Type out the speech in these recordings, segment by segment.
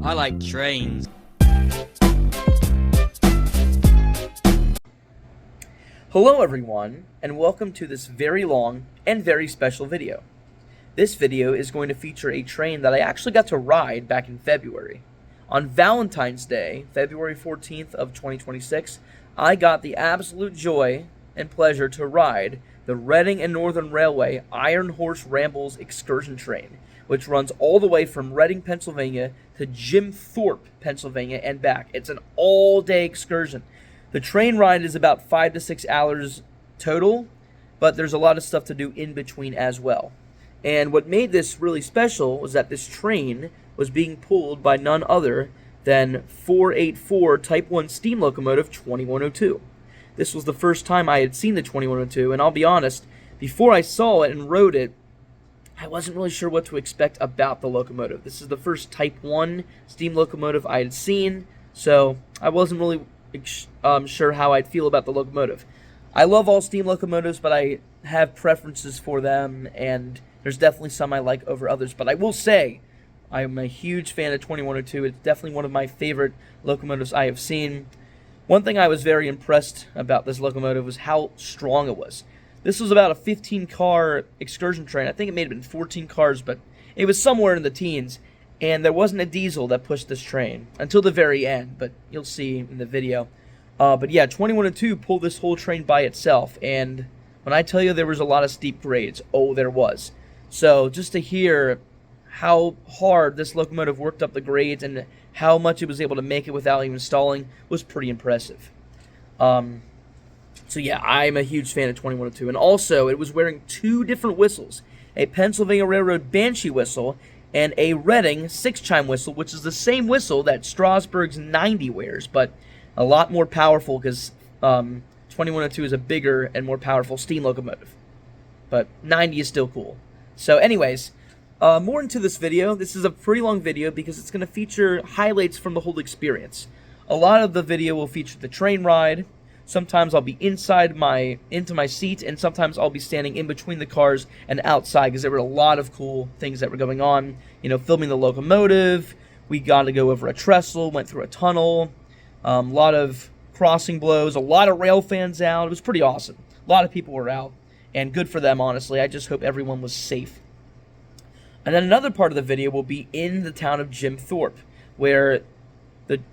I like trains. Hello everyone, and welcome to this very long and very special video. This video is going to feature a train that I actually got to ride back in February. On Valentine's Day, February 14th of 2026, I got the absolute joy and pleasure to ride the Reading and Northern Railway Iron Horse Rambles excursion train, which runs all the way from Reading, Pennsylvania to Jim Thorpe, Pennsylvania and back. It's an all-day excursion. The train ride is about 5 to 6 hours total, but there's a lot of stuff to do in between as well. And what made this really special was that this train was being pulled by none other than 484 Type 1 steam locomotive 2102. This was the first time I had seen the 2102, and I'll be honest, before I saw it and rode it, I wasn't really sure what to expect about the locomotive. This is the first Type 1 steam locomotive I had seen, so I wasn't really sure how I'd feel about the locomotive. I love all steam locomotives, but I have preferences for them, and there's definitely some I like over others. But I will say, I'm a huge fan of 2102. It's definitely one of my favorite locomotives I have seen. One thing I was very impressed about this locomotive was how strong it was. This was about a 15-car excursion train. I think it may have been 14 cars, but it was somewhere in the teens. And there wasn't a diesel that pushed this train until the very end, but you'll see in the video. But yeah, 2102 pulled this whole train by itself, and when I tell you there was a lot of steep grades, oh, there was. So just to hear how hard this locomotive worked up the grades and how much it was able to make it without even stalling was pretty impressive. So yeah, I'm a huge fan of 2102, and also it was wearing two different whistles, a Pennsylvania Railroad Banshee whistle and a Reading 6-chime whistle, which is the same whistle that Strasburg's 90 wears, but a lot more powerful because 2102 is a bigger and more powerful steam locomotive. But 90 is still cool. So anyways, more into this video. This is a pretty long video because it's going to feature highlights from the whole experience. A lot of the video will feature the train ride. Sometimes I'll be into my seat, and sometimes I'll be standing in between the cars and outside because there were a lot of cool things that were going on. You know, filming the locomotive. We got to go over a trestle, went through a tunnel. A lot of crossing blows, a lot of rail fans out. It was pretty awesome. A lot of people were out, and good for them, honestly. I just hope everyone was safe. And then another part of the video will be in the town of Jim Thorpe, where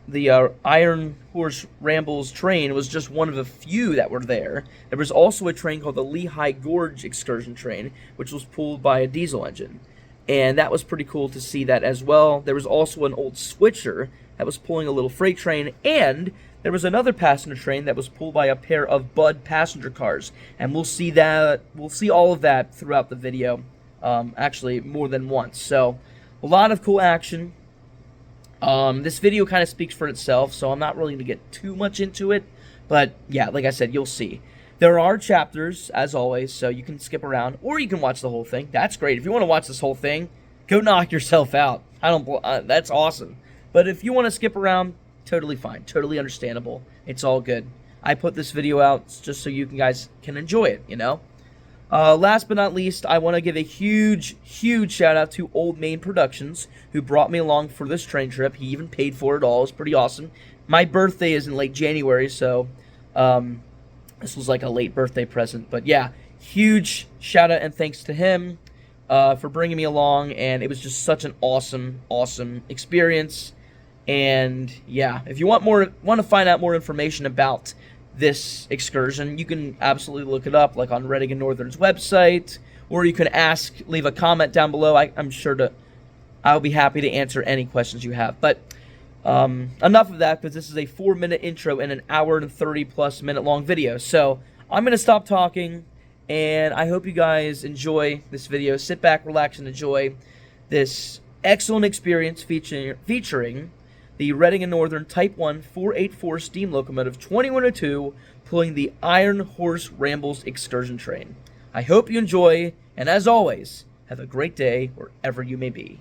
the Iron Horse Rambles train was just one of a few that were there. There was also a train called the Lehigh Gorge excursion train, which was pulled by a diesel engine. And that was pretty cool to see that as well. There was also an old switcher that was pulling a little freight train, and there was another passenger train that was pulled by a pair of Bud passenger cars. And we'll see all of that throughout the video, actually more than once. So a lot of cool action. This video kind of speaks for itself, so I'm not really going to get too much into it. But yeah, like I said, you'll see. There are chapters, as always, so you can skip around, or you can watch the whole thing. That's great. If you want to watch this whole thing, go knock yourself out. That's awesome. But if you want to skip around, totally fine. Totally understandable. It's all good. I put this video out just so you guys can enjoy it, you know? Last but not least, I want to give a huge, huge shout out to Old Main Productions, who brought me along for this train trip. He even paid for it all. It's pretty awesome. My birthday is in late January, so this was like a late birthday present. But yeah, huge shout out and thanks to him for bringing me along, and it was just such an awesome, awesome experience. And yeah, if you want to find out more information about this excursion, you can absolutely look it up, like on Reading and Northern's website, or you can leave a comment down below. I'll be happy to answer any questions you have. But enough of that, because this is a 4-minute intro and an hour and 30+ minute long video. So I'm going to stop talking, and I hope you guys enjoy this video. Sit back, relax, and enjoy this excellent experience featuring the Reading and Northern Type 1 484 steam locomotive 2102 pulling the Iron Horse Rambles excursion train. I hope you enjoy, and as always, have a great day wherever you may be.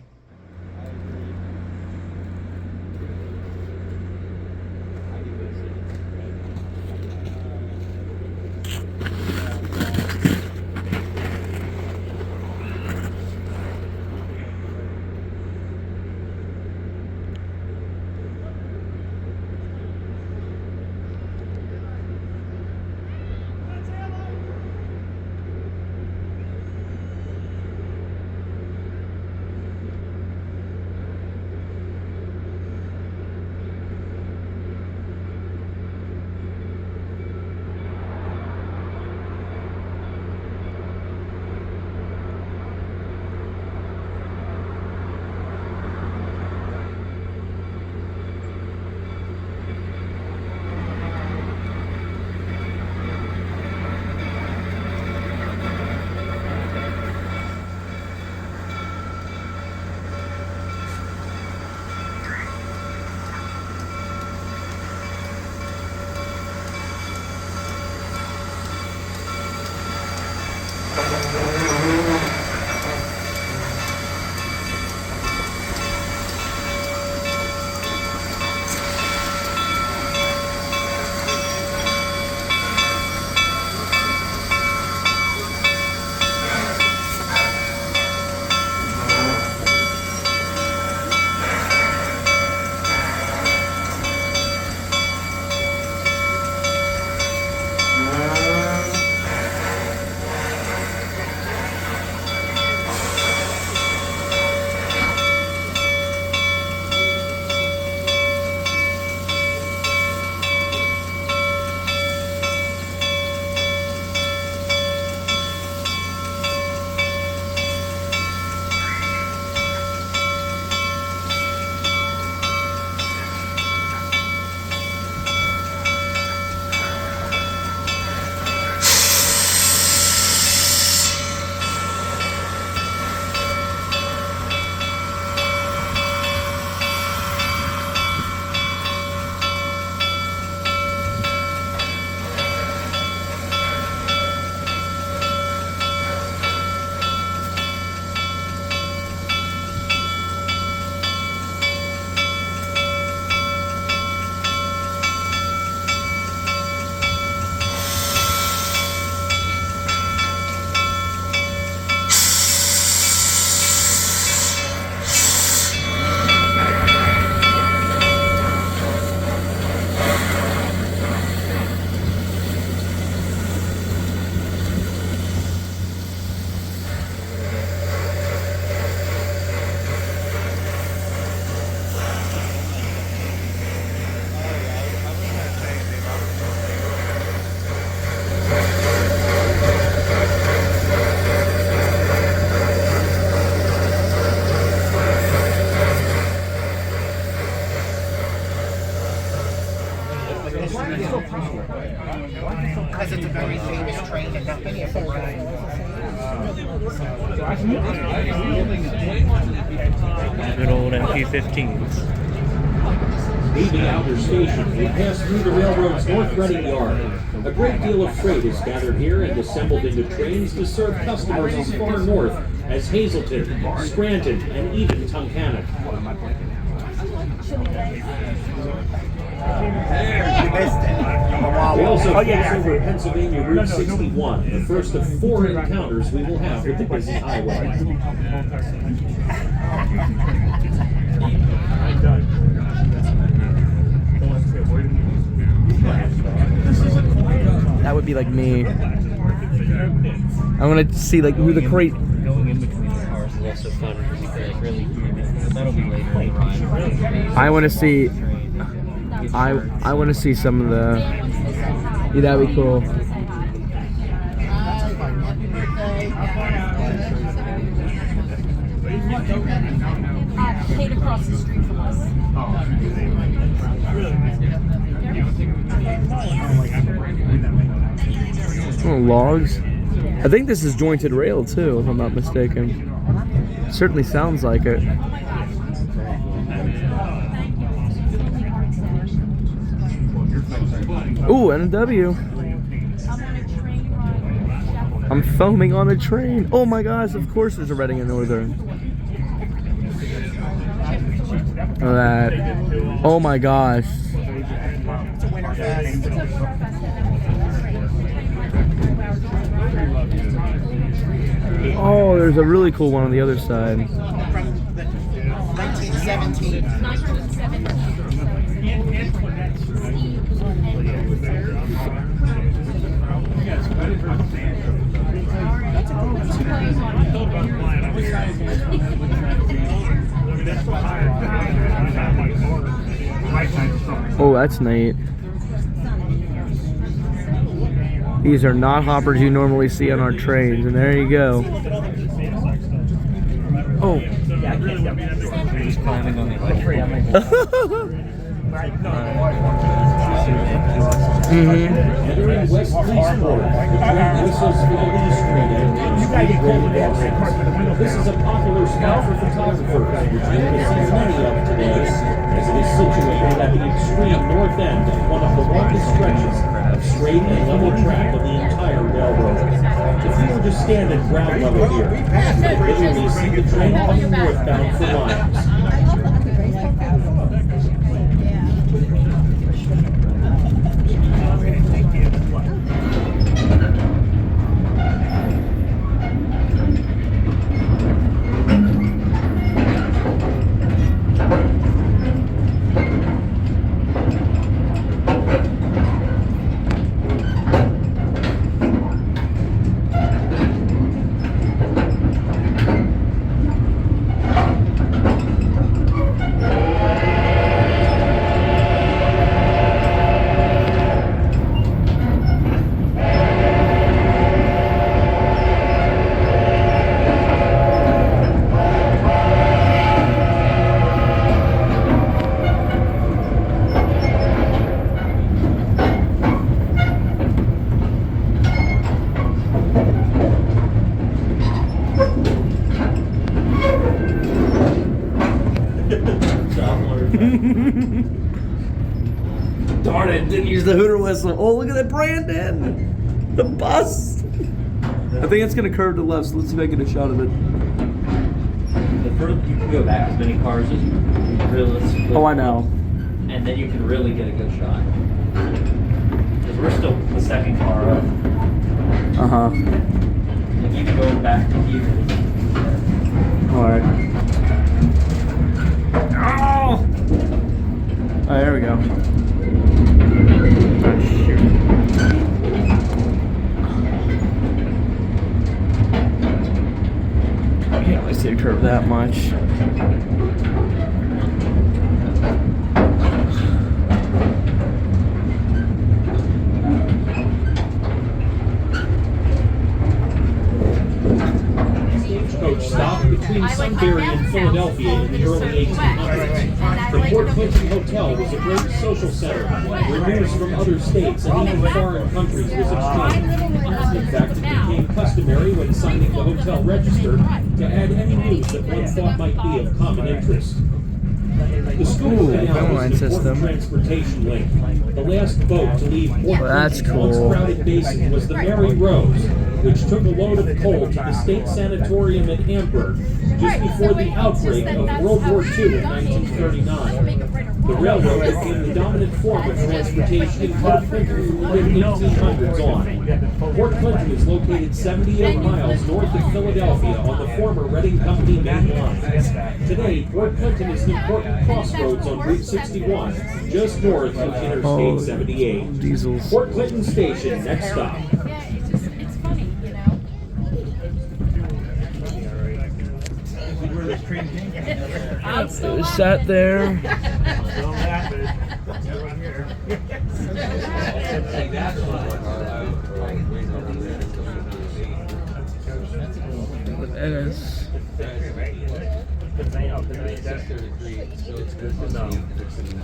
Because it's a very famous train and not many of them run. Good old MP15s. Leaving Outer Station, we pass through the railroad's North Reading Yard. A great deal of freight is gathered here and assembled into trains to serve customers as far north as Hazleton, Scranton, and even Tunkhannock. You missed it. We also pass over Pennsylvania Route 61, the first of 4 encounters we will have with the busy highway. That would be like me. I want to see like who the crate. Going in between the cars is also fun because you can like really but that'll be later in the ride. I want to see. I want to see some of the. Yeah, that'd be cool. Paid across the street from us. Oh, logs. I think this is jointed rail too, if I'm not mistaken. Certainly sounds like it. Ooh, and a W. I'm foaming on a train. Oh my gosh, of course there's a Reading and Northern. Oh, that. Oh my gosh. Oh, there's a really cool one on the other side. From the 1917. Oh, that's neat. These are not hoppers you normally see on our trains, and there you go. Oh. Just climbing on the electric. Entering West Leesport, the train whistles for the Lee Street and Main Street railroad crossings. This is a popular spot for photographers, which you will see many of today, as it is situated at the extreme north end of one of the longest stretches of straight and level track of the entire railroad. If you were to stand at ground level here, you would literally see the train coming northbound for miles. Darn it, didn't use the hooter whistle. Oh, look at that Brandon! The bus! I think it's gonna curve to the left, so let's see if I get a shot of it. The further you can go back as many cars as you realistically. Oh, I know. And then you can really get a good shot. Because we're still the second car up. Uh-huh. Like even going back to here. Alright. Oh! Alright, there we go. Oh, shoot. Yeah, I see it curve that much. Stagecoach stopped between Sunbury and Philadelphia in the early 1800s. For Fort Clinton Hotel was a great social center where news from other states and even foreign countries was exchanged. In fact, it became customary when signing the hotel register to add any news that one thought might be of common interest. The Schuylkill Canal was an important transportation link. The last boat to leave Fort that's Clinton's cool. once crowded basin was the Mary Rose, which took a load of coal to the state sanatorium at Hamburg just before the outbreak of World War II in 1939. The railroad became the dominant form of transportation in Fort Clinton from the mid-1800s on. Fort Clinton is located 78 miles north of Philadelphia on the former Reading Company main line. Today, Fort Clinton is an important crossroads on Route 61, just north of Interstate 78. Diesels. Fort Clinton Station, next stop. Yeah, it's funny, you know. I'm still It sat there. Ennis.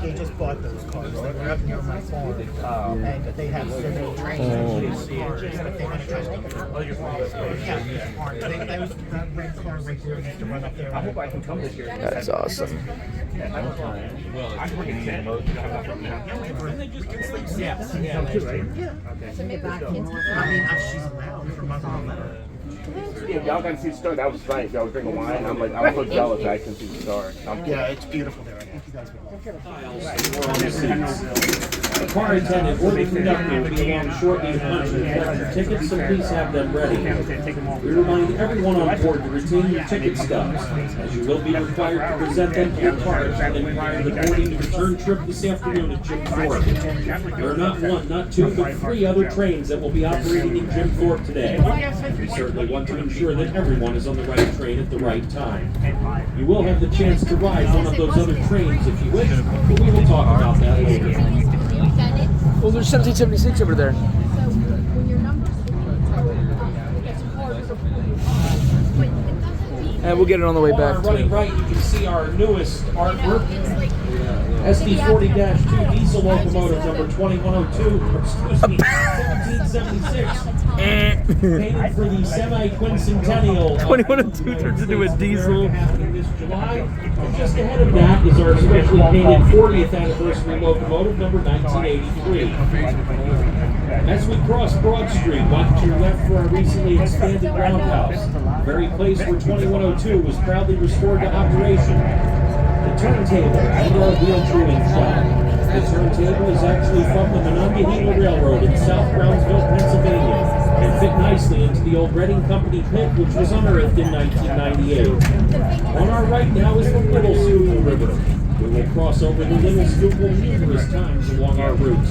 They just bought those cars. They're up near my farm. And they have so many trains. But they want to try to make it. Yeah, that red car right there used to run up there. I hope I can come this year. That's awesome. I mean, she's around for mother. Yeah, y'all got to see the star. That was nice. Y'all was drinking wine. I'm so jealous that I can see the star. Yeah, it's beautiful there. I think you guys will. The car attendant or the conductor will be along shortly to punch and collect your tickets, so please have them ready. We remind everyone on board to retain your ticket stubs, as you will be required to present them to your cars and then prior to the boarding and return trip this afternoon at Jim Thorpe. There are not one, not two, but 3 other trains that will be operating in Jim Thorpe today. We certainly want to ensure that everyone is on the right train at the right time. You will have the chance to ride one of those other trains if you wish, but we will talk about that later. Well, there's 1776 over there. And we'll get it on the way back Running too. right, you can see our newest artwork. SD40-2 diesel locomotive number 2102, excuse me, 1776. Painted for the semi-quincentennial. 2102 turns into a diesel. Happening this July. And just ahead of that is our specially painted 40th anniversary locomotive number 1983. As we cross Broad Street, watch to your left for our recently expanded roundhouse, the very place where 2102 was proudly restored to operation. The turntable and our wheel tuning shop. The turntable is actually from the Monongahela Railroad in South Brownsville, Pennsylvania, and fit nicely into the old Reading Company pit, which was unearthed in 1998. On our right now is the Little Schuylkill River. We will cross over the Little Schuylkill numerous times along our route.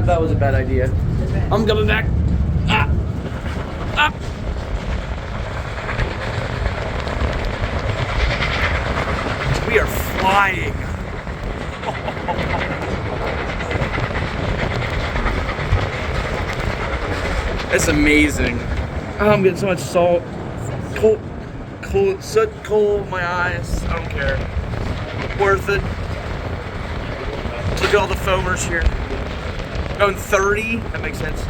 that was a bad idea. I'm coming back. Ah! Ah! We are flying. It's amazing. Oh, I'm getting so much salt. Coal, soot, coal in my eyes. I don't care. Worth it. Look at all the foamers here. Going 30? That makes sense.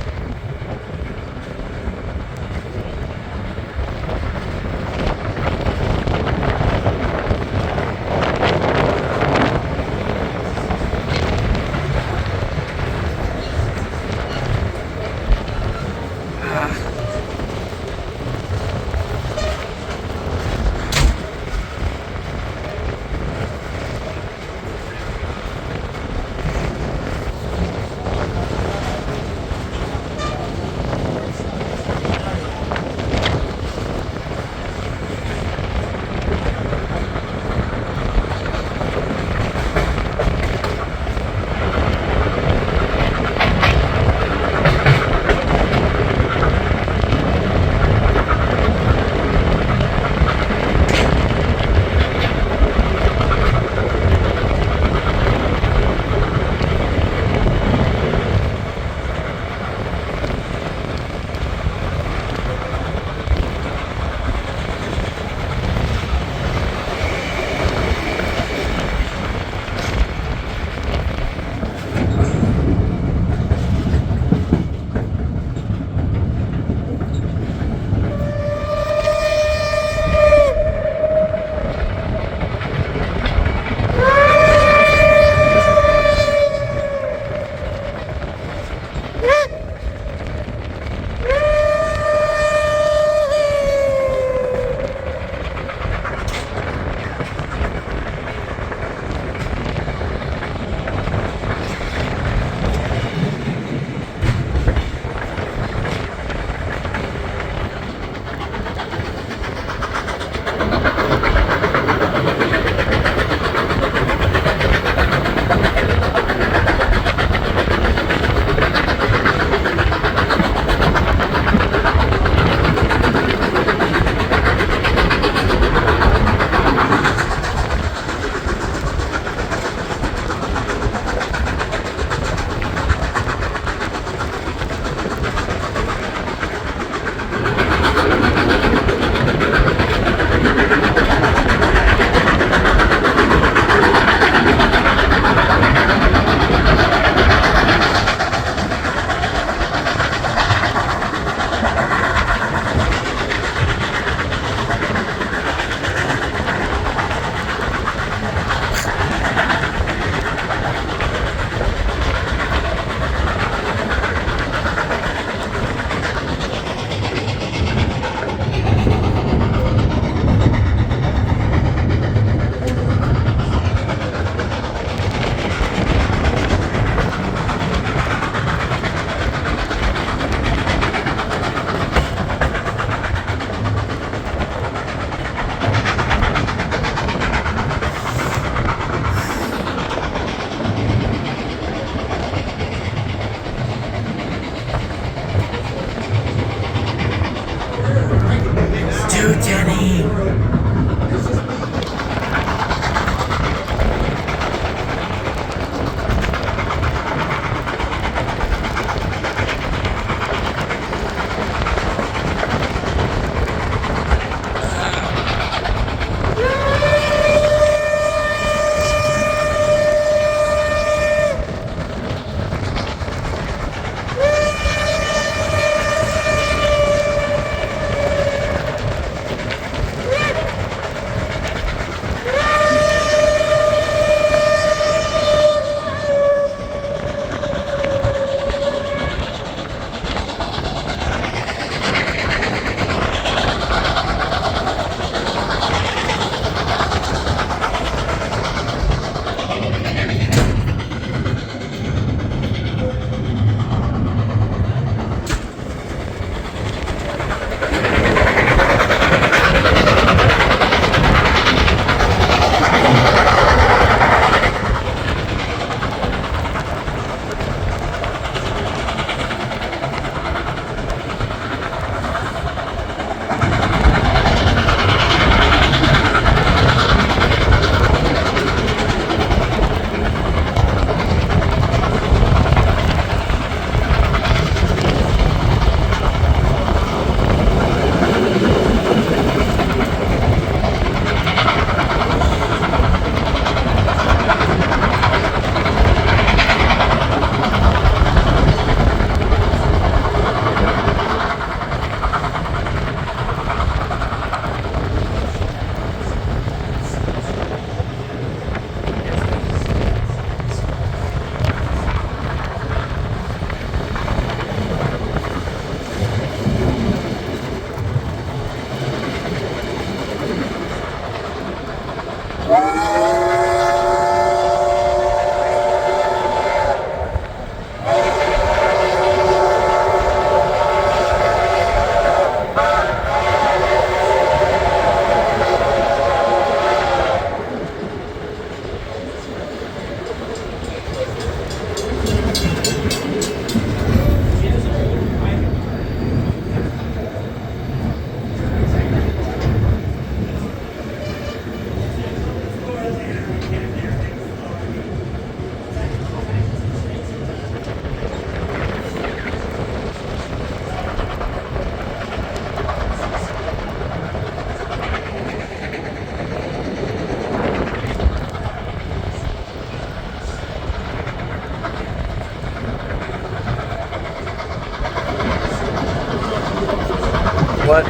What?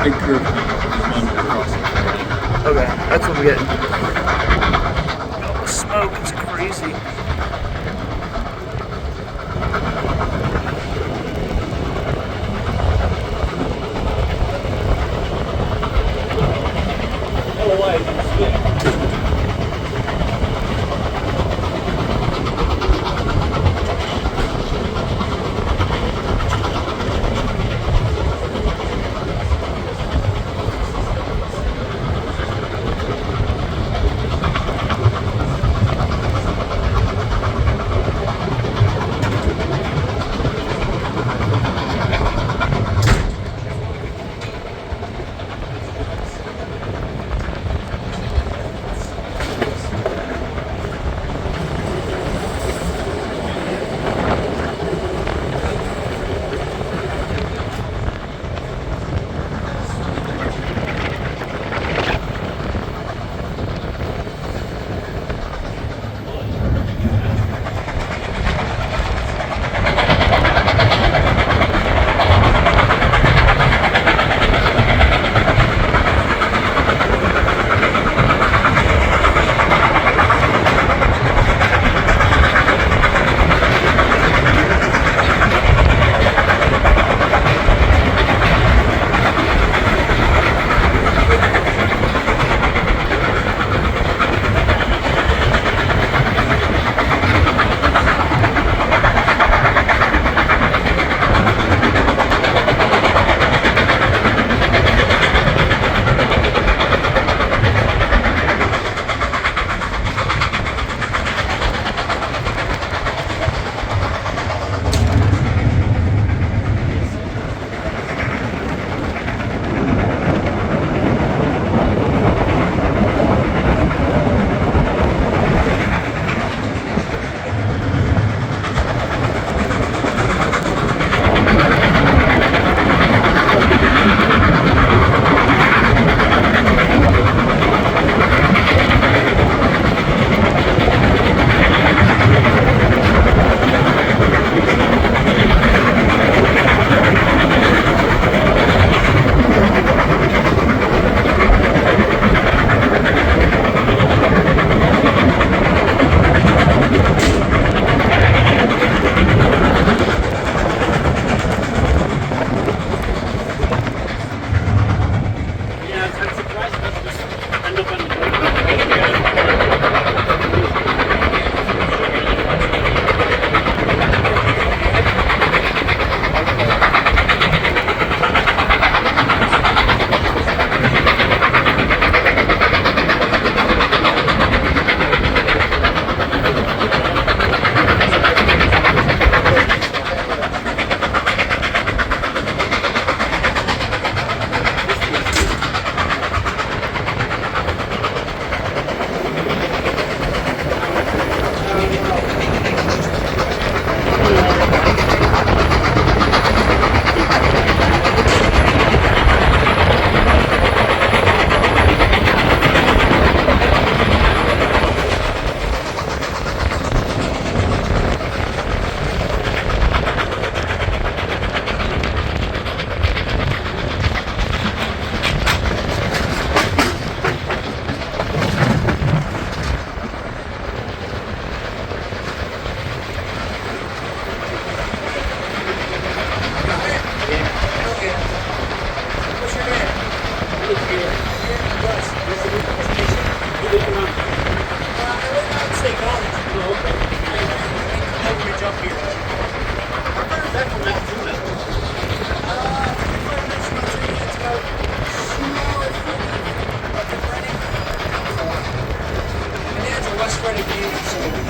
Big curve across. Okay, that's what we get. Oh, the smoke is crazy.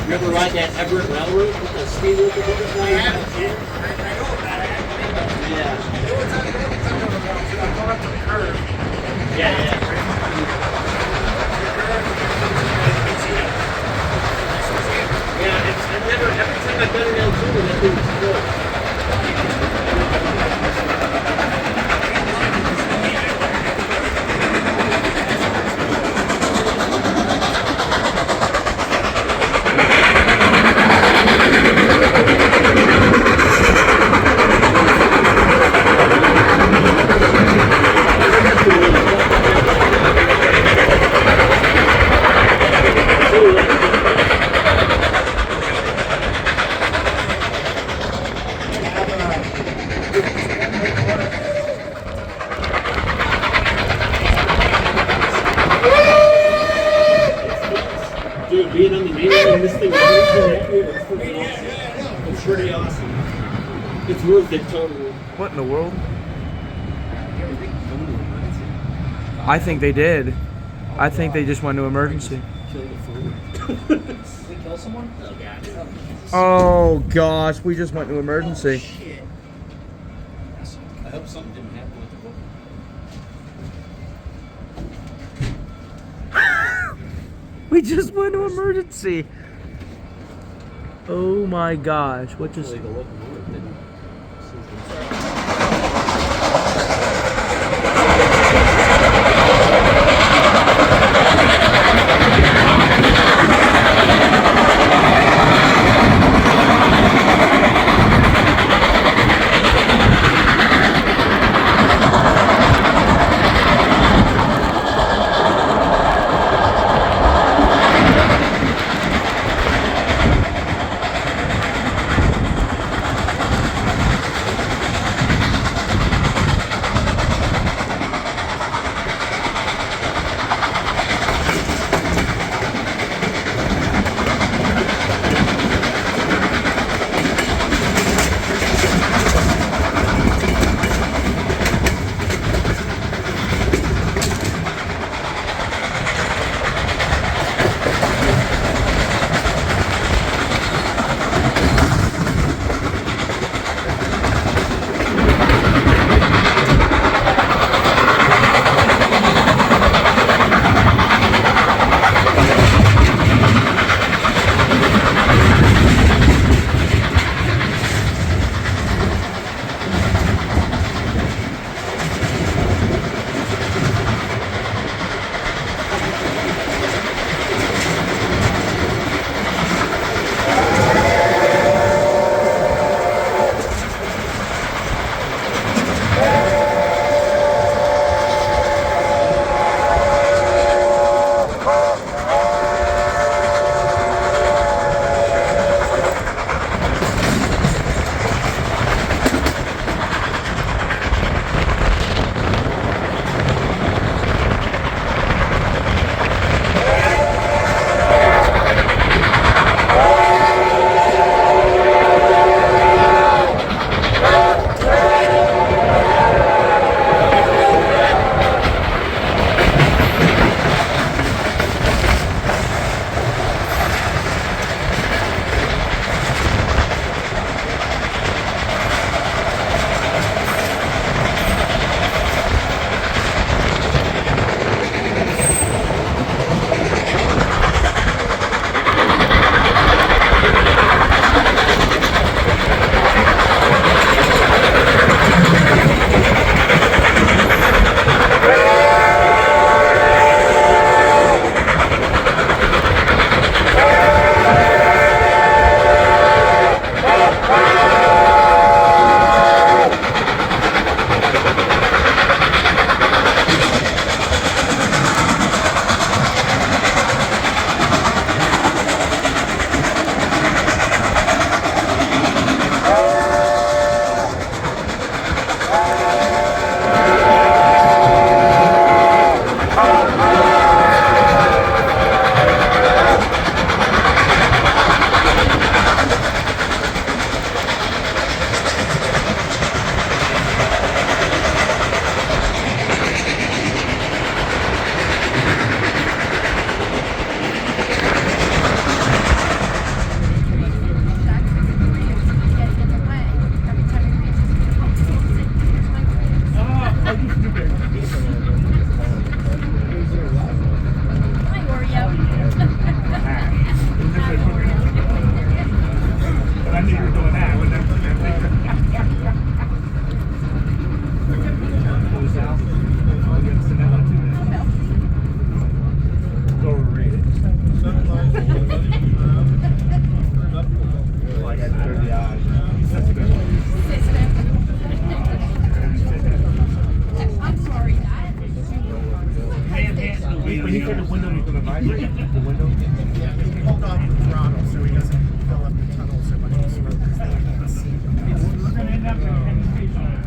You ever ride that Everett Railroad with the steam locomotive? I haven't, kid. I know about it. Yeah. Yeah. Yeah, it's never, every time I've done it down too, that thing's full. Dude, being on the main line, this thing it's pretty awesome. It's worth it totally. What in the world? I think they did. I think they just went to emergency. Kill the phone. Did we kill someone? Oh, God. Oh gosh, we just went to emergency. I hope something didn't happen with the book. We just went to emergency. Oh my gosh, what just... The locomotive didn't.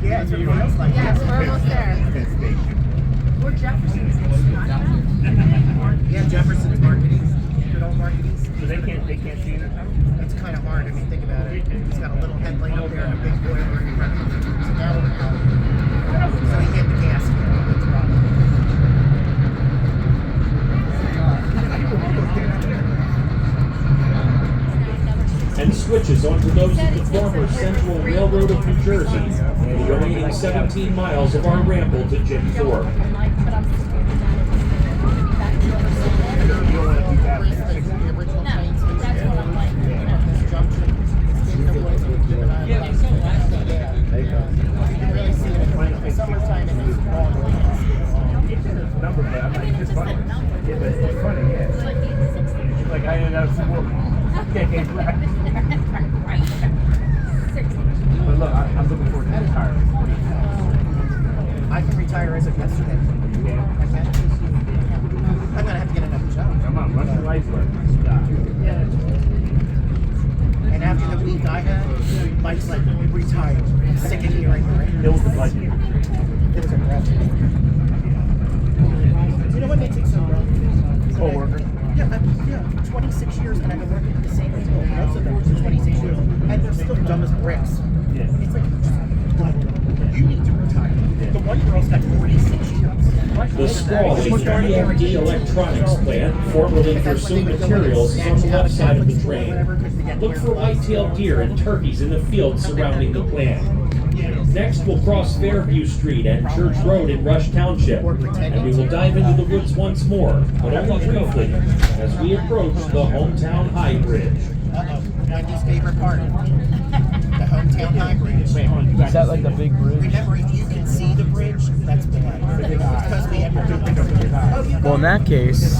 Yes, everyone else like Yes, we're almost there. We're Jefferson's. Yeah, Jefferson's marketing. Good old marketing. It's kind of hard. I mean, think about it. He's got a little headlight up there and a big boiler in front of him. So now we're out. So he hit the gas. That's the problem. And switches onto those of the former Central Railroad of New Jersey, the remaining 17 miles of our ramble to Jim Thorpe. I'm like, but I'm just scared that it's going to be back to the other side. No, that's what I'm like. You know, This junction in the woods with keep an eye on. Yeah, so last time. You can really see it in the summertime and it's long lanes. Number, but I'm like, it's funny. Yeah, but it's funny, yeah. It's like 860. It's like I ended up some work. Decades left. Right. 60. But look, I'm looking forward to retirement. I can retire as of yesterday. Yeah. I can. I'm gonna have to get another job. Come on, what's your life work? And after the week I had, Mike's like, retired. I'm sick of hearing it. Build the budget. It was a rough. You know what makes it so rough? Co-worker. Yeah, 26 years and I've been working at the same hotel. Most of them for 26 years. And they're still dumb as bricks. Yeah. It's like, you need to retire. The one girl's got 46 years. The sprawling EMD electronics plant, formerly for Sioux Materials, is on the left side of the train. Look for white-tailed deer and turkeys in the fields surrounding the plant. Next, we'll cross Fairview Street and Church Road in Rush Township, and we will dive into the woods once more, but only briefly, as we approach the Hometown High Bridge. Uh-oh, Wendy's favorite part. The Hometown High Bridge. Is that like the big bridge? Remember, if you can see the bridge, that's below. Because we have to do it. Well, in that case,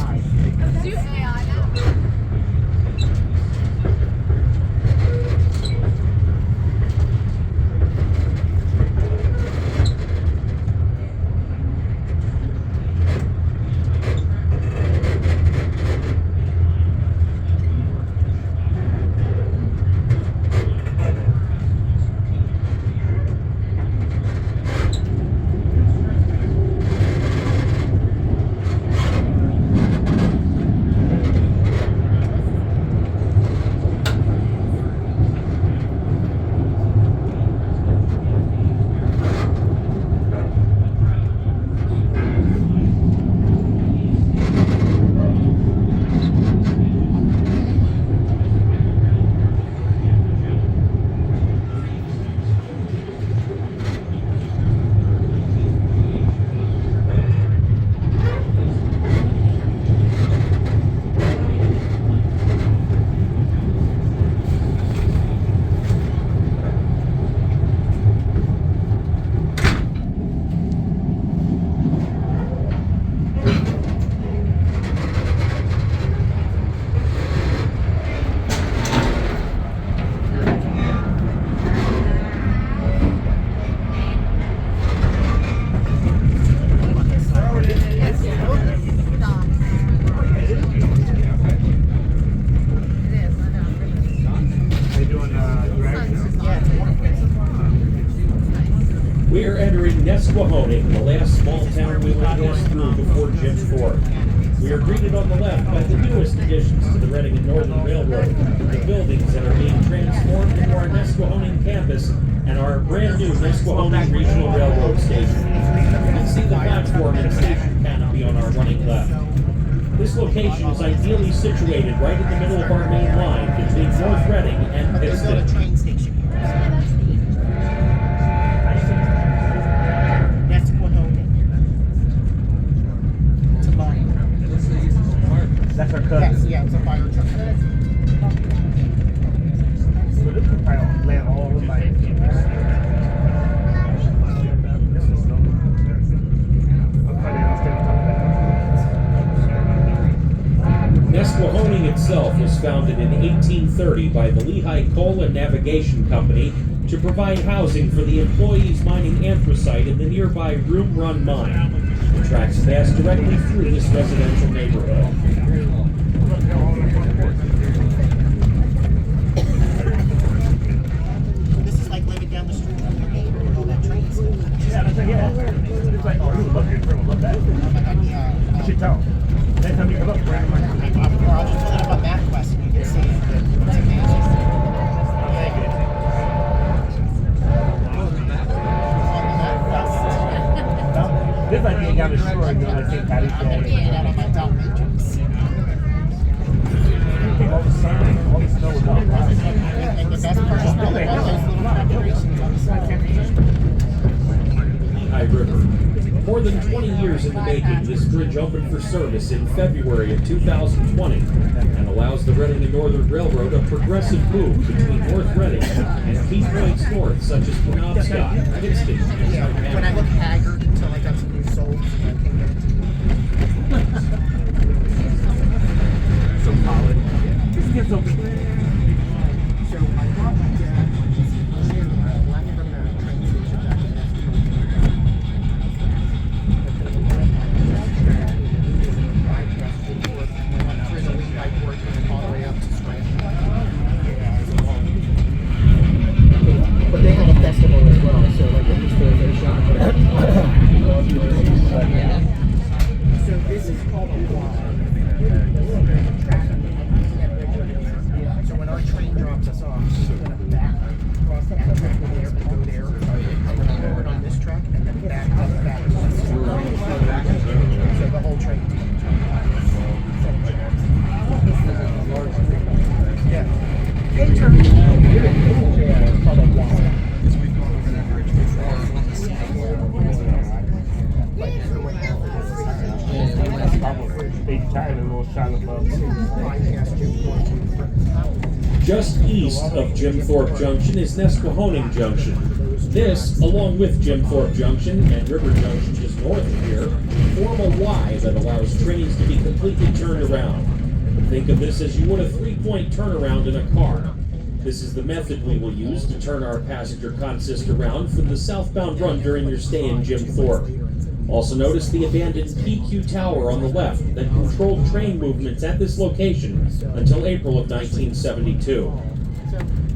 We're entering Nesquehoning, the last small town we will pass through before Jim Thorpe. We are greeted on the left by the newest additions to the Reading and Northern Railroad, the buildings that are being transformed into our Nesquehoning campus and our brand new Nesquehoning Regional Railroad Station. You can see the platform and station canopy on our running left. This location is ideally situated right in the middle of our main line between North Reading and There's no Pittston. train station here. Nesquehoning. Tamaqua. That's our Yes, cousin. yeah, it's a fire truck. So this is probably land all over my. Nesquehoning itself was founded in 1830 by the Lehigh Coal and Navigation Company to provide housing for the employees mining anthracite in the nearby Room Run mine. The tracks pass directly through this residential neighborhood. This is like living down the street from your neighbor with all that train stuff. Yeah. It's like, oh, you look good, bro. Look that. You should tell. Next time you come up, Or I'll just pull it up on MapQuest and you can see it. bridge opened for service in February of 2020 and allows the Reading and Northern Railroad a progressive move between North Reading and key points north, such as Penobscot, Kinston, and Yeah, when I Chime. look haggard until I got some new souls and I can't get into So solid. This gets so So I brought my dad to Jim, right from the train station back in through the Lehigh Gorge and all the way up to Chime. But they had a festival as well, so like at least there's a shot for that. So this is called a wall. So when our train drops us off, we're going to back across that track there and go there, and then forward on this track, and then back up back. So the whole train. Yeah. Hey, turn. It's called a wall. big time and we'll shine above. Just east of Jim Thorpe Junction is Nesquehoning Junction. This, along with Jim Thorpe Junction and River Junction just north of here, form a Y that allows trains to be completely turned around. Think of this as you would a three-point turnaround in a car. This is the method we will use to turn our passenger consist around from the southbound run during your stay in Jim Thorpe. Also notice the abandoned PQ Tower on the left that controlled train movements at this location until April of 1972.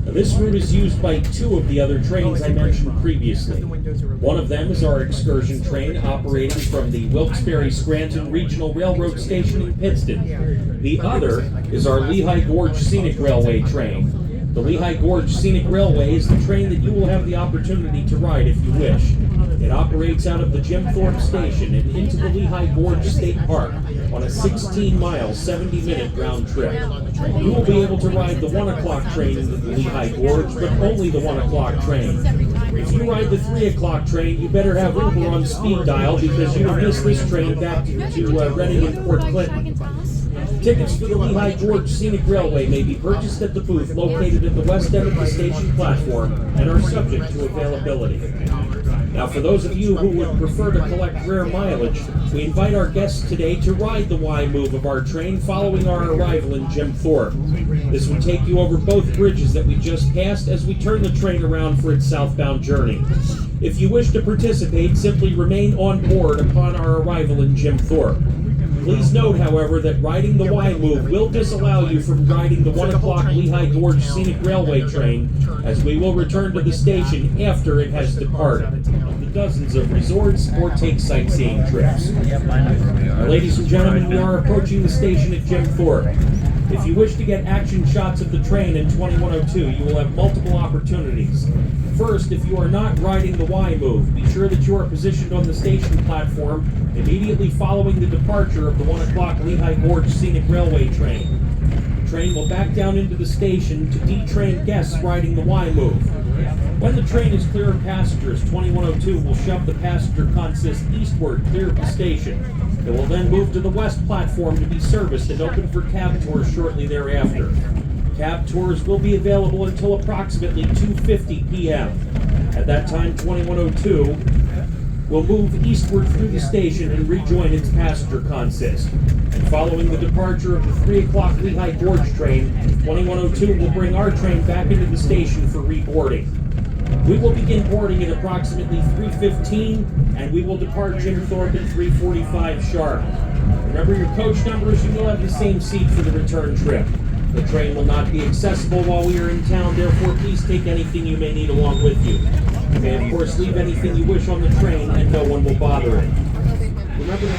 Now, this route is used by two of the other trains I mentioned previously. One of them is our excursion train operating from the Wilkes-Barre-Scranton Regional Railroad Station in Pittston. The other is our Lehigh Gorge Scenic Railway train. The Lehigh Gorge Scenic Railway is the train that you will have the opportunity to ride if you wish. It operates out of the Jim Thorpe Station and into the Lehigh Gorge State Park on a 16-mile, 70-minute round trip. You will be able to ride the 1 o'clock train into the Lehigh Gorge, but only the 1 o'clock train. If you ride the 3 o'clock train, you better have Uber on speed dial because you will miss this train back to Reading and Port Clinton. Tickets for the Lehigh Gorge Scenic Railway may be purchased at the booth located at the west end of the station platform and are subject to availability. Now, for those of you who would prefer to collect rare mileage, we invite our guests today to ride the Y move of our train following our arrival in Jim Thorpe. This would take you over both bridges that we just passed as we turn the train around for its southbound journey. If you wish to participate, simply remain on board upon our arrival in Jim Thorpe. Please note, however, that riding the Y move will disallow you from riding the 1 o'clock Lehigh Gorge Scenic Railway train, as we will return to the station after it has departed on the dozens of resorts or take sightseeing trips. Now, ladies and gentlemen, we are approaching the station at Jim Thorpe. If you wish to get action shots of the train in 2102, you will have multiple opportunities. First, if you are not riding the Y move, be sure that you are positioned on the station platform immediately following the departure of the 1 o'clock Lehigh Gorge Scenic Railway train. The train will back down into the station to detrain guests riding the Y move. When the train is clear of passengers, 2102 will shove the passenger consist eastward clear of the station. It will then move to the west platform to be serviced and open for cab tours shortly thereafter. Cab tours will be available until approximately 2:50 p.m. At that time, 2102 will move eastward through the station and rejoin its passenger consist. And following the departure of the 3 o'clock Lehigh Gorge train, 2102 will bring our train back into the station for reboarding. We will begin boarding at approximately 3:15, and we will depart Jim Thorpe at 3:45 sharp. Remember your coach numbers, you will have the same seat for the return trip. The train will not be accessible while we are in town, therefore please take anything you may need along with you. You may of course leave anything you wish on the train and no one will bother it. Remember to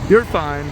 You're fine.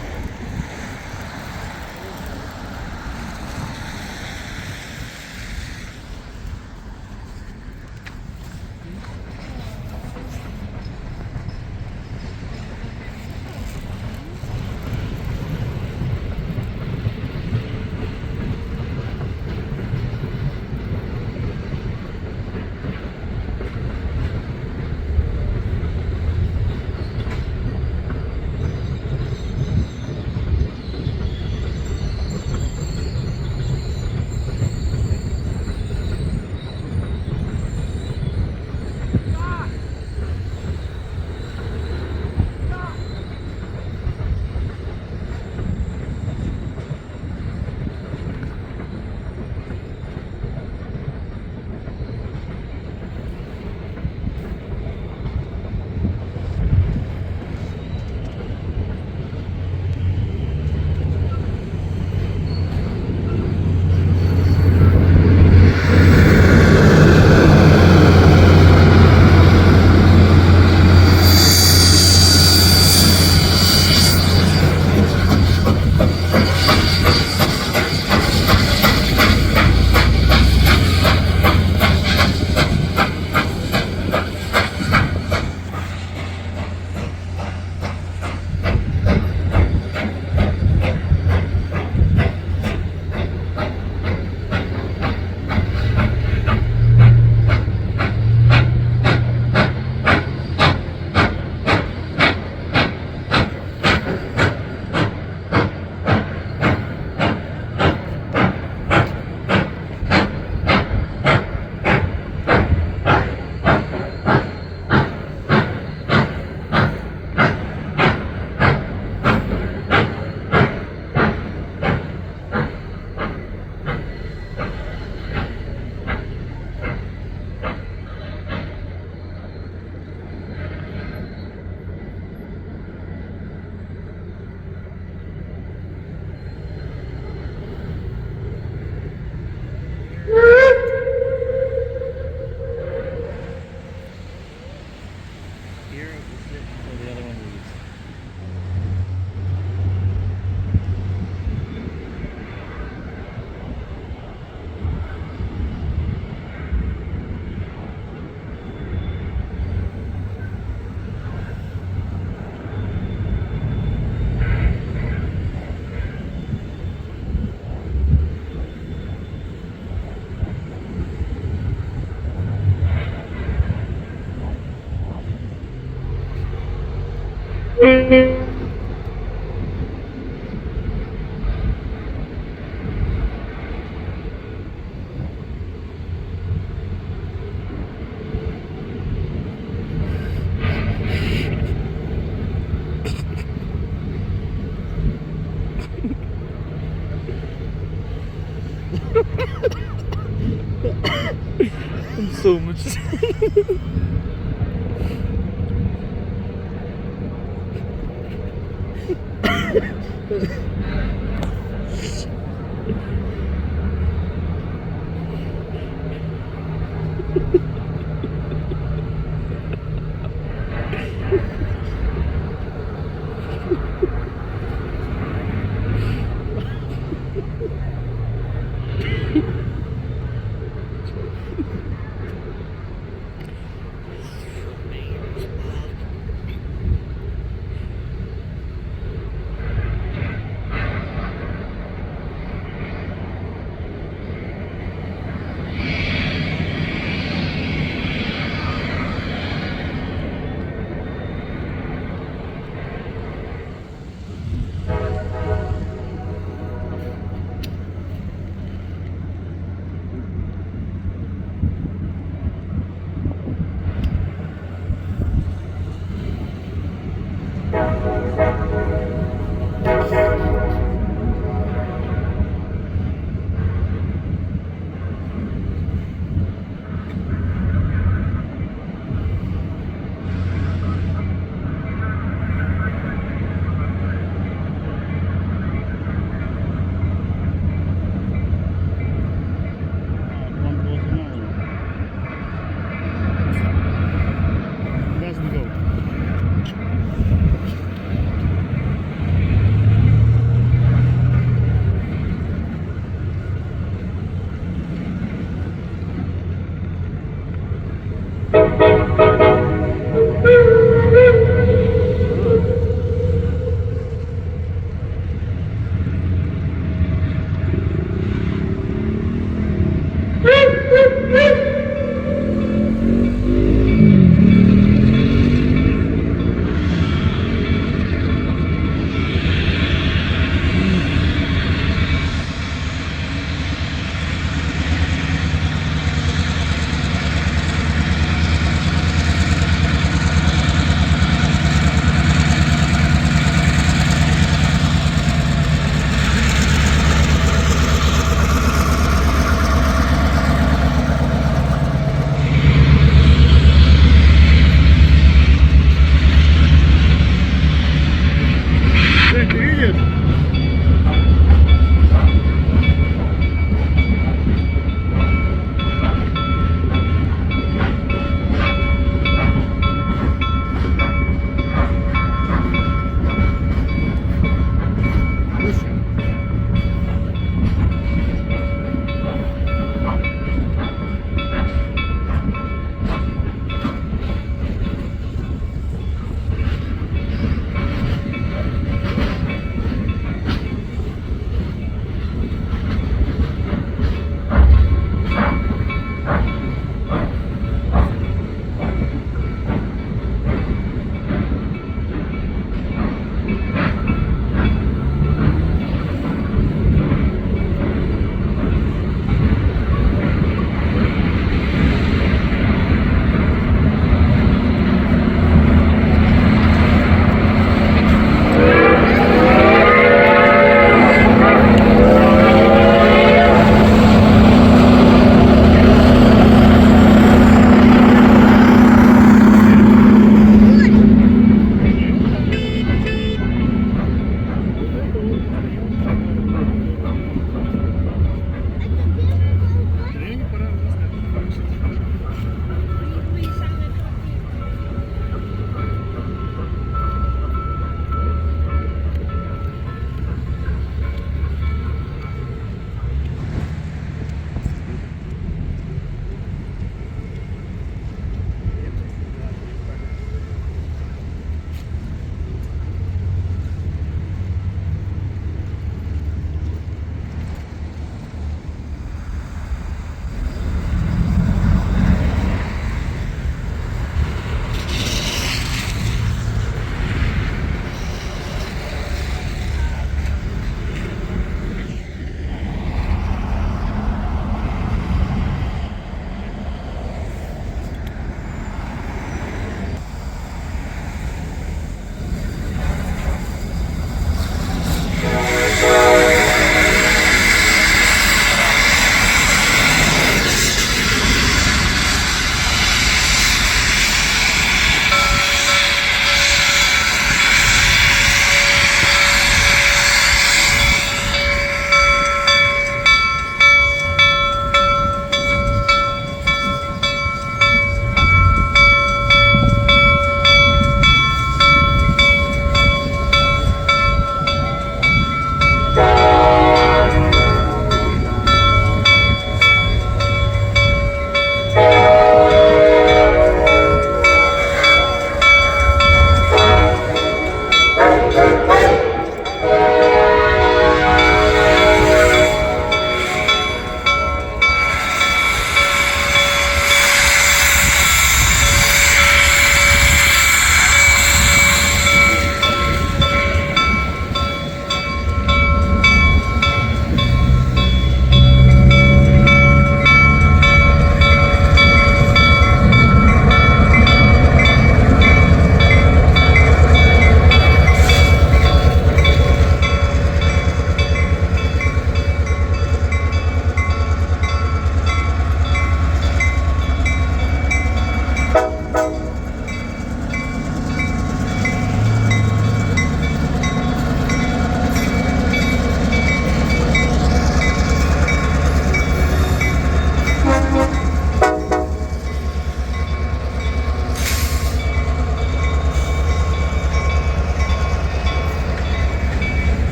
I'm so much.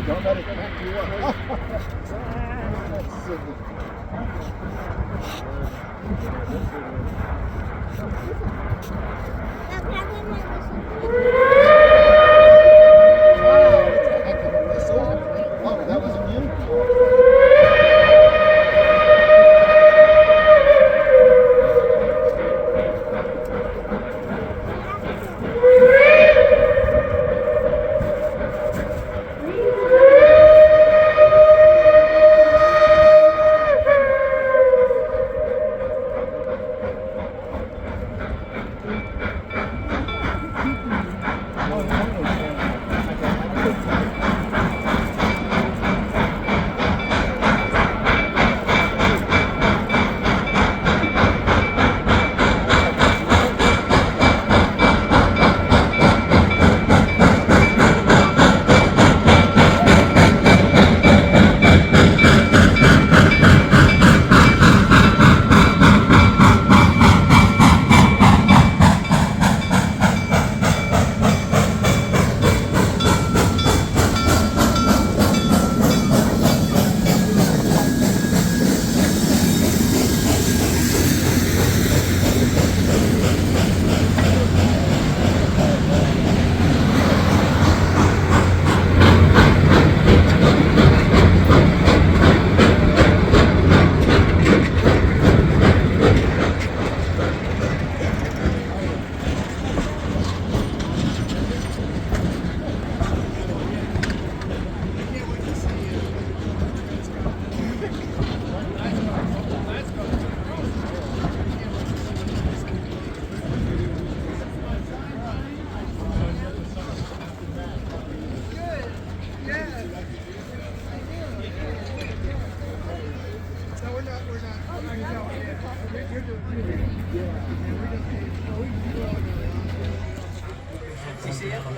Don't let it back you up. That's silly. Wow, it's a heck of a whistle. Whoa, that wasn't you?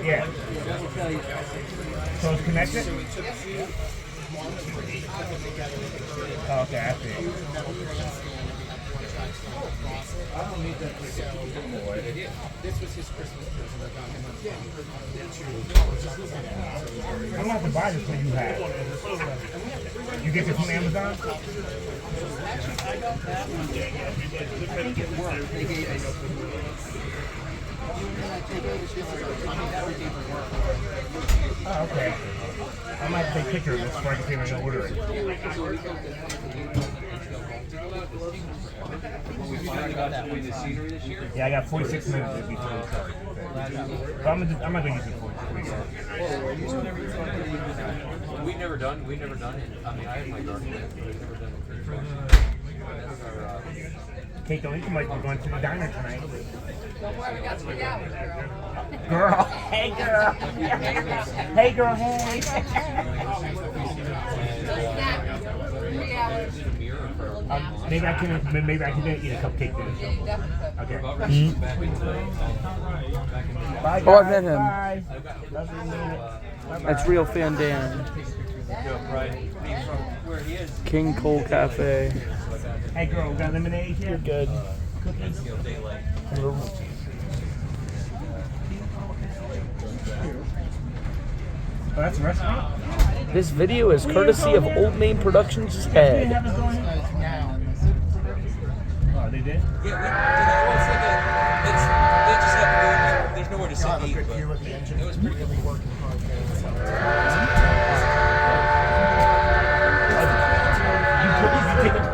Yeah. So it's connected? Oh, okay, I see. This was his Christmas present. I got him I'm gonna have to buy this one you have. You get this from Amazon? I think it worked. They gave us. Oh, okay. I might take a picture of this before I can see if I can order it. Yeah, I got 46 minutes before we start. But I'm not gonna use it for We've never done it. I mean, I have my garden, but we've never done it. Kate, don't you might be going to the diner tonight. Don't worry, we got 3 hours, girl. Girl, hey girl. Hey girl, hey. Just that 3 hours. Maybe I can eat a cupcake then. Yeah, you definitely could. Okay. Bye, guys. Oh, I met him. Bye. Love you, man. That's Real Fan Dan. King Cole Cafe. Hey girl, we got lemonade here? You're good. Cookies? Oh, that's a restaurant? This video is courtesy of Old Main Productions' head. Oh, they did? They just have there's nowhere to sit and eat, but it was pretty good.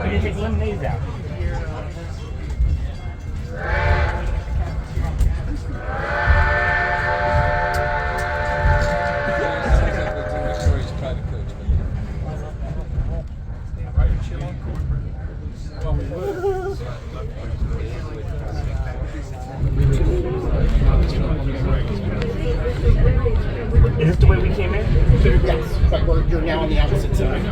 You take lemonades out. Is this the way we came in? Yes, but you're now on the opposite side.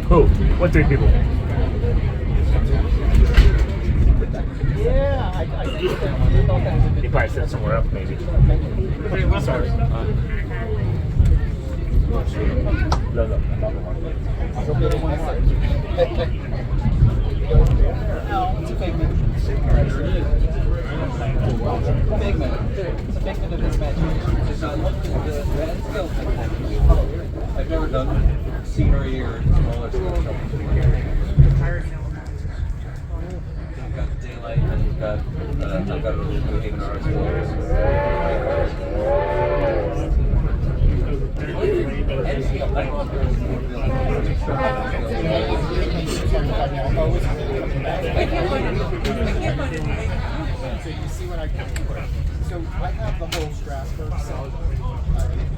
Who? What 3 people? Yeah, I did that one. I thought that was a He bit. probably said somewhere else, maybe. Sorry. No, another one. I'll get it one more. No, it's a figment. Figment. It's a figment of his imagination. I've never done scenery or smaller stuff. You've got daylight and you've got I've got a New Haven So you see what I can do. So I have the whole Strasbourg set.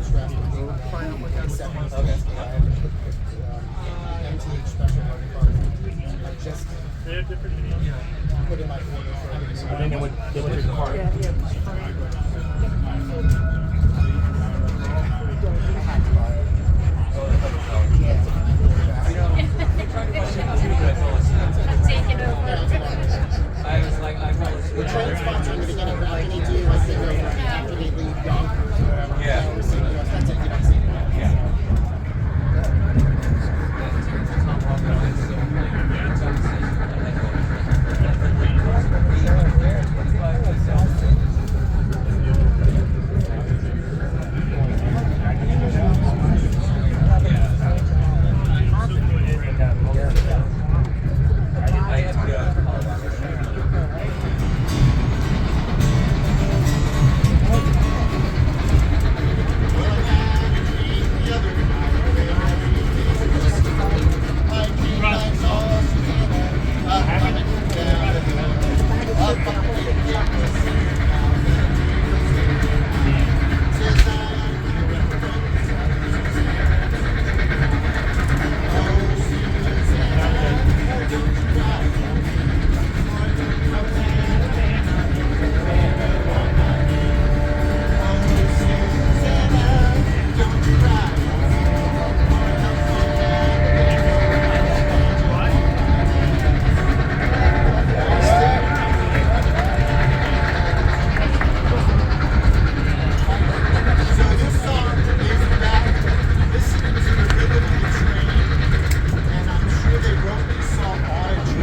Strasbourg except for the MTH special motor cars. I just put in my order for everything. And then they went to the car. Taking over. I was like, I was. We're trying to sponsor in the beginning, but I can do like the go after they leave Yonkers or whatever. Yeah. Or St. Louis, that's it, you don't see it.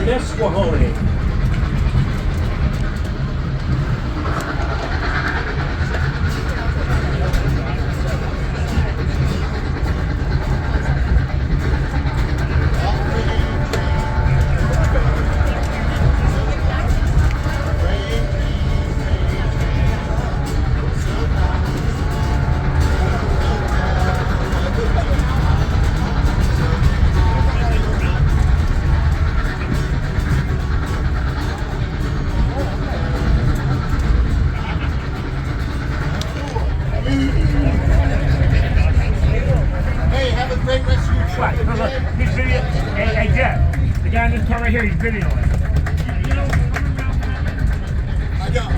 Nesquehoning. He's video. Hey, Jeff, the guy in this car right here, he's videoing. I got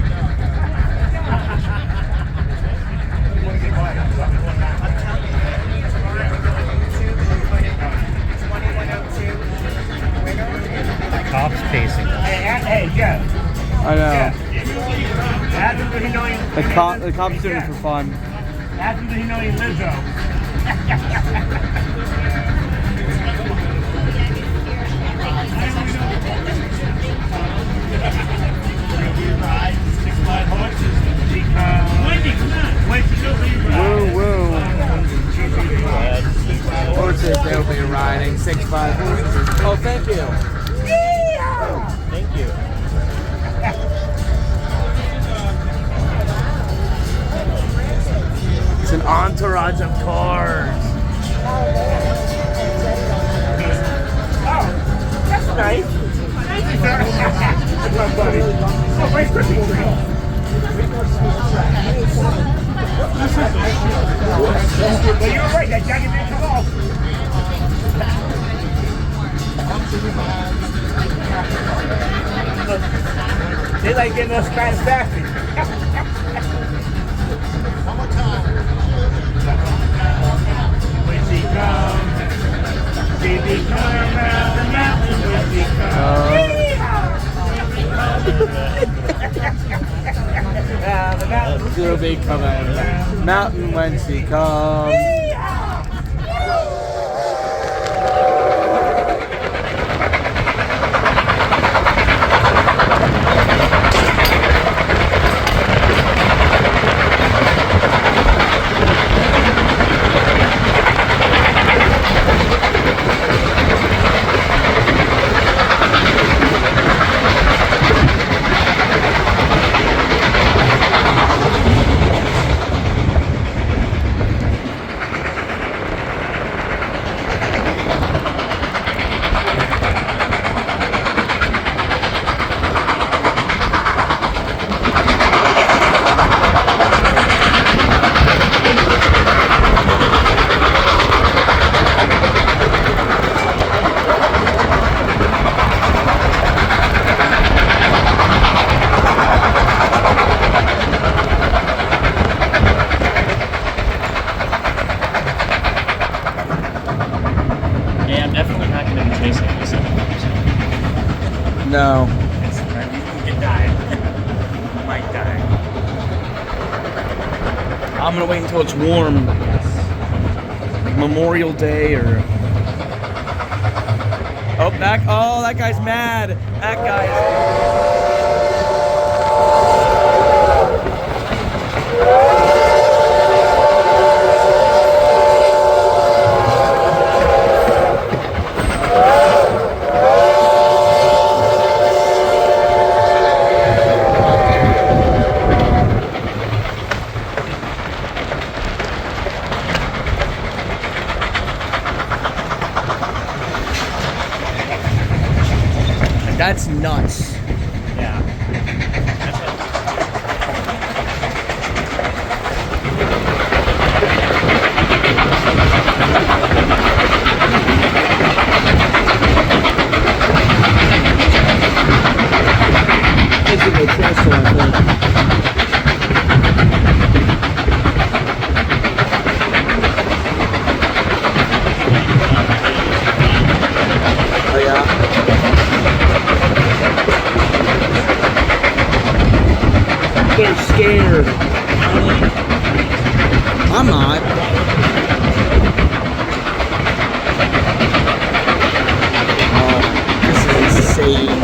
Cops pacing. Hey, Jeff. I know. Jeff. Ask him, does he know he The cops doing it for fun. Ask him, does he know he Lizzo? Woo woo. Horses, they'll be riding 6'5" horses. Oh, thank you. Thank you. It's an entourage of cars. Oh, that's nice. Thank you, sir. That's my buddy. Oh, where's Christmas tree? Well, you're right. That jacket didn't come off. They like getting us fast faster. one more time. When she comes to be coming. Mountain whence he comes. No. You could die. You might die. I'm gonna wait until it's warm. Like Memorial Day or. Oh, back. Oh, that guy's mad. That guy's. That's nuts. Yeah. This is a trestle, I think. Oh yeah. They're scared. I'm not. Oh, this is insane.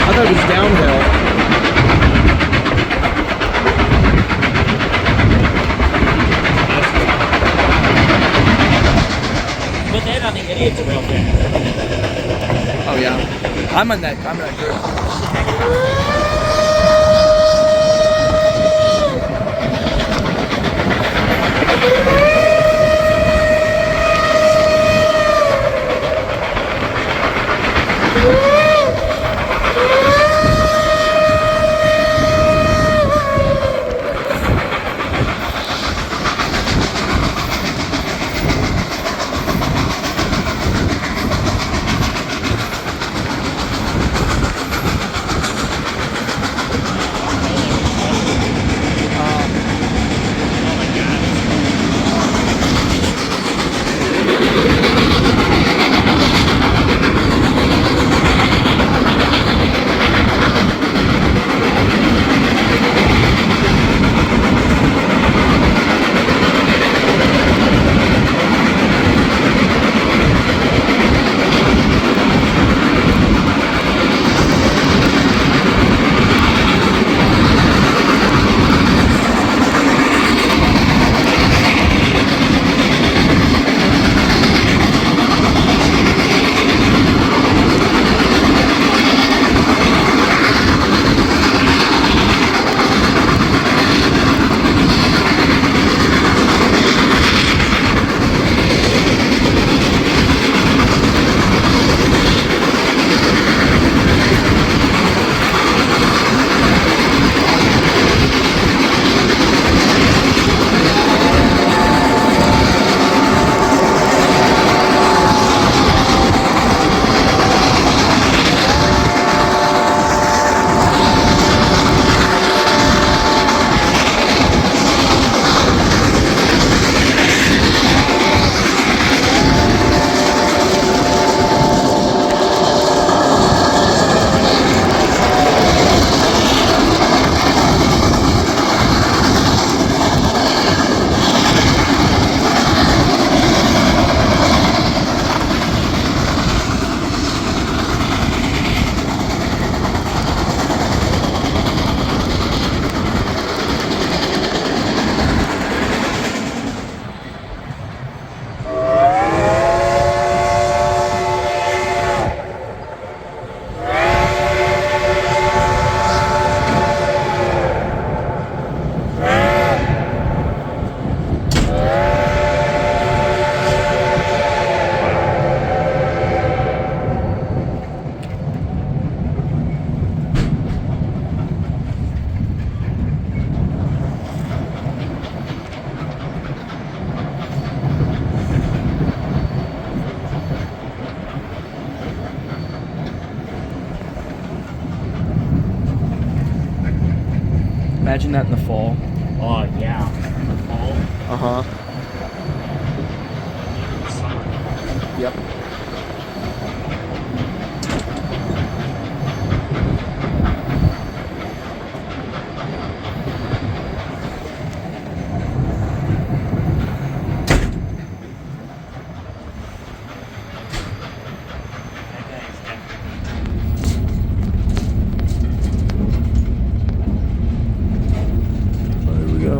I thought it was downhill. But then on the idiot's real fast. Oh yeah. I'm on that group. Imagine that in the fall. Oh, yeah. Fall. Uh-huh. Summer. Yep. There we go.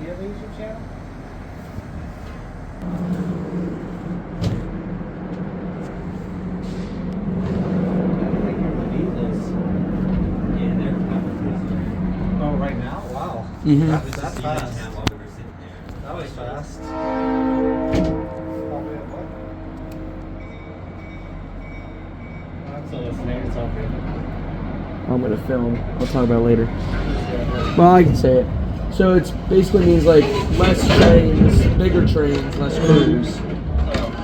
you have a YouTube channel? Oh, right now? Wow. Mhm. That's fast. That was fast. I'm still listening. It's all good. I'm gonna film. I'll talk about it later. Well, I can say it. So it basically means like less trains, bigger trains, less crews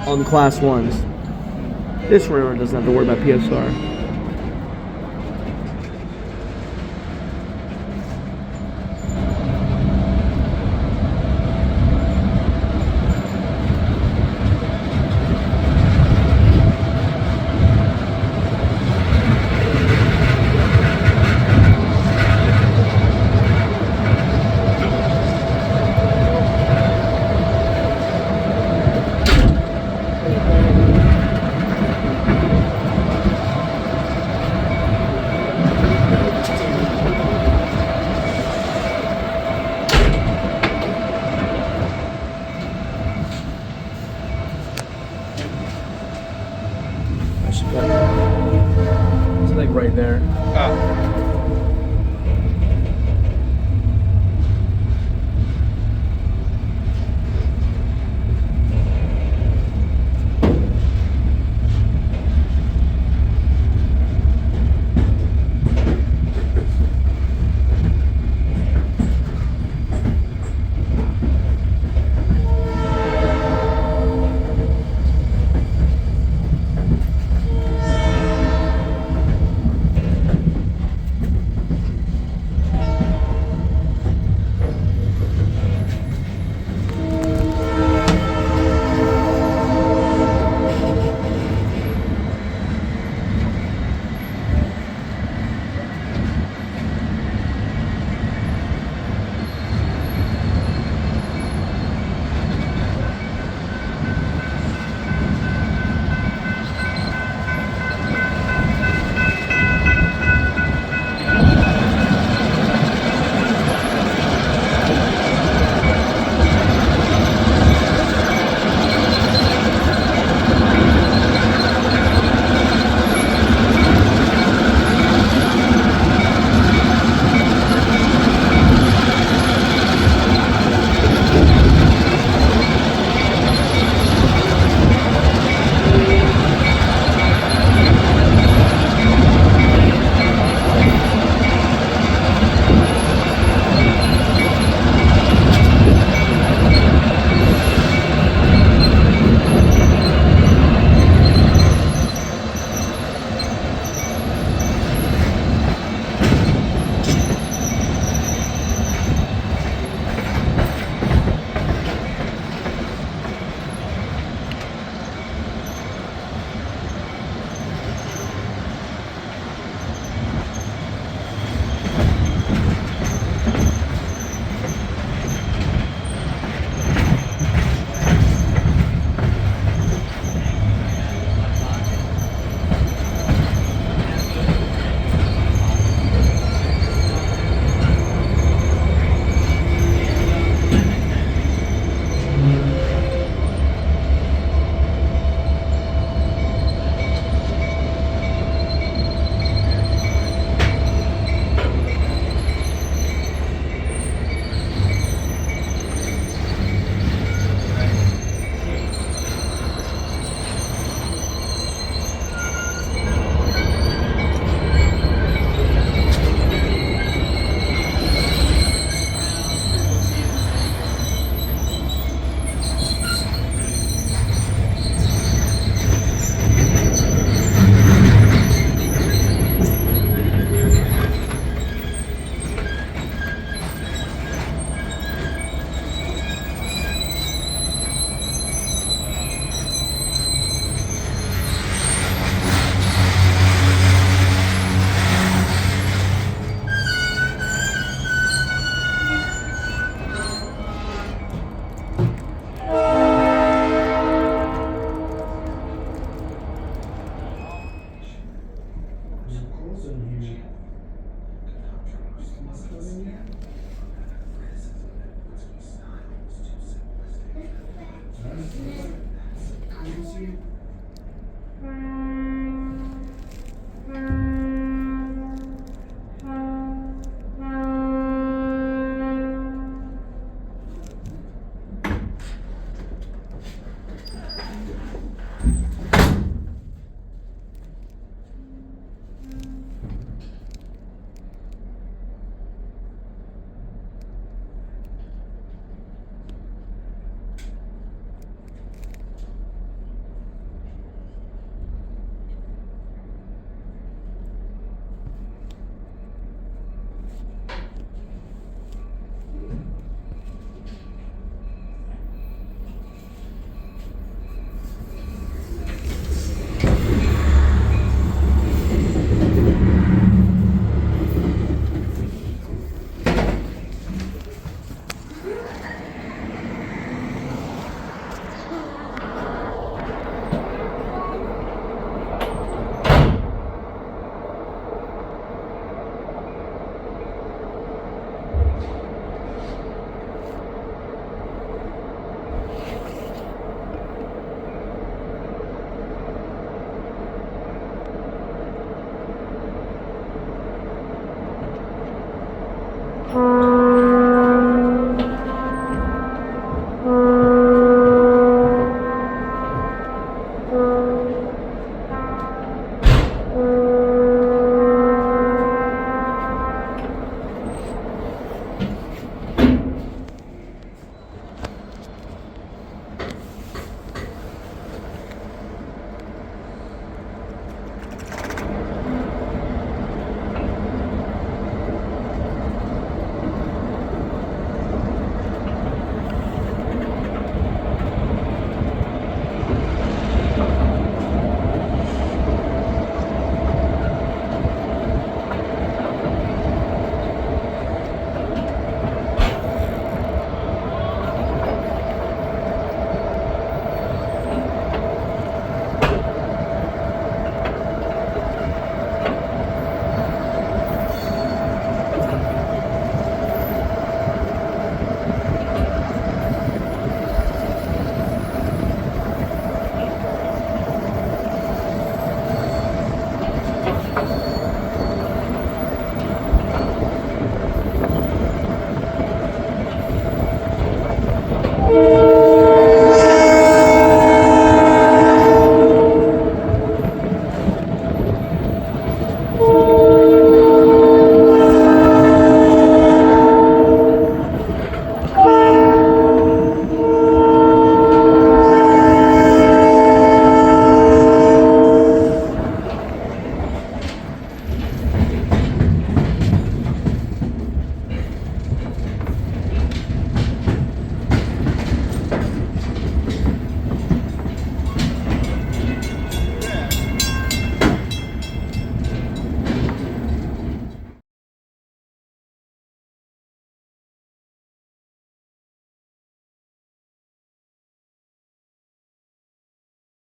on class ones. This railroad doesn't have to worry about PSR.